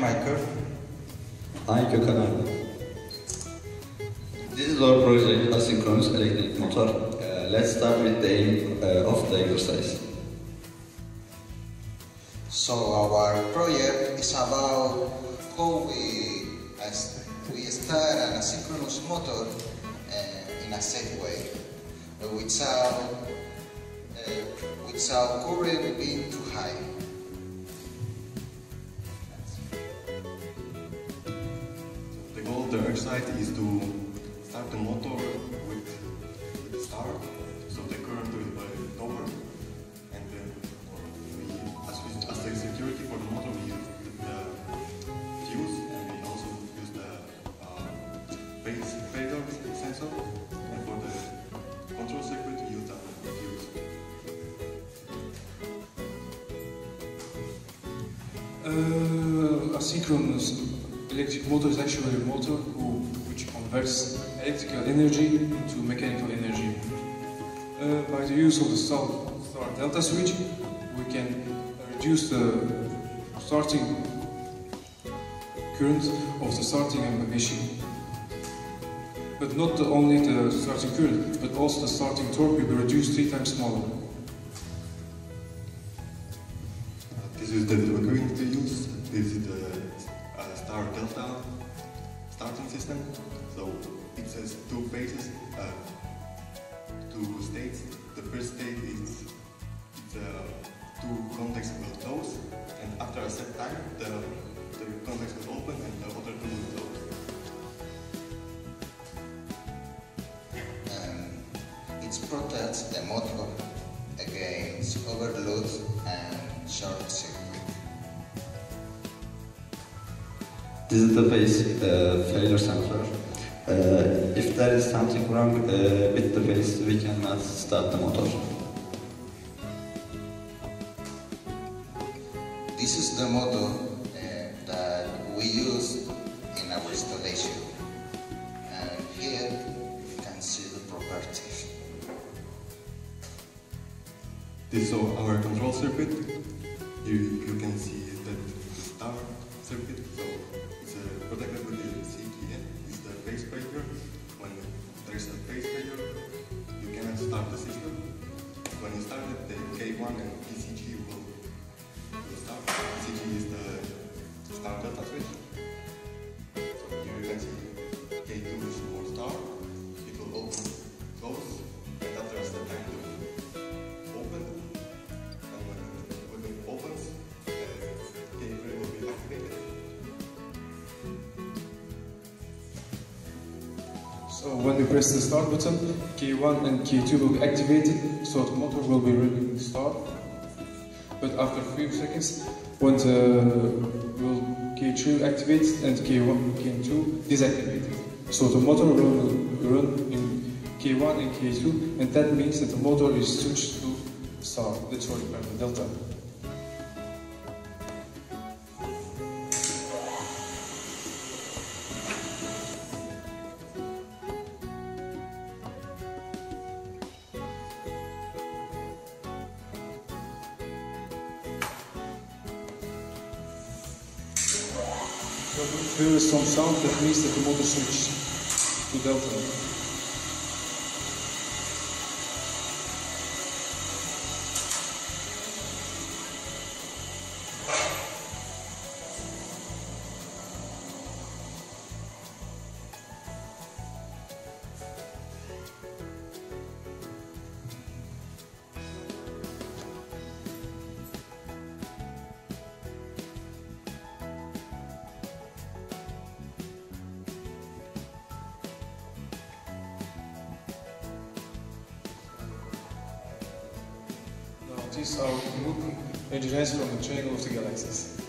Michael. Hi Gökhan. This is our project, asynchronous electric motor. Let's start with the aim of the exercise. So our project is about how we start an asynchronous motor in a safe way, without current being too high. The goal of the exercise is to start the motor with start, so the current will be lower, and then as the security for the motor we use the fuse, and we also use the phase failure sensor, and for the control circuit we use the fuse. Asynchronous electric motor is actually a motor which converts electrical energy into mechanical energy. By the use of the star delta switch, we can reduce the starting current of the starting machine. But not only the starting current, but also the starting torque will be reduced 3 times smaller. This is the equipment we use. This is the star delta starting system. So it says 2 phases, 2 states. The first state is 2 contacts will close, and after a set time the contacts will open and the other 2 will close. It protects the motor against overload and short circuit. This is the phase failure sensor. If there is something wrong with the phase, we cannot start the motor. This is the motor that we use in our installation, and here you can see the properties. This is our control circuit. You can see that the star circuit, so it's protected with the ETIE. It's the phase failure. When there is a phase failure, you cannot start the system. When you start it, the K1 and PCG will start. PCG is the star delta switch. So here you can see K2 is for star. It will open, close, and after a set time it will open. And when it opens, K3 will be activated. So when we press the start button, K1 and K2 will be activated, so the motor will be running start. But after a few seconds, when K3 will activate and K1 K2 deactivated. So the motor will run in K1 and K2, and that means that the motor is switched to star, delta. If there is some sound, that means that the motor switches to delta. These are engineers from the Triangle of the Galaxies.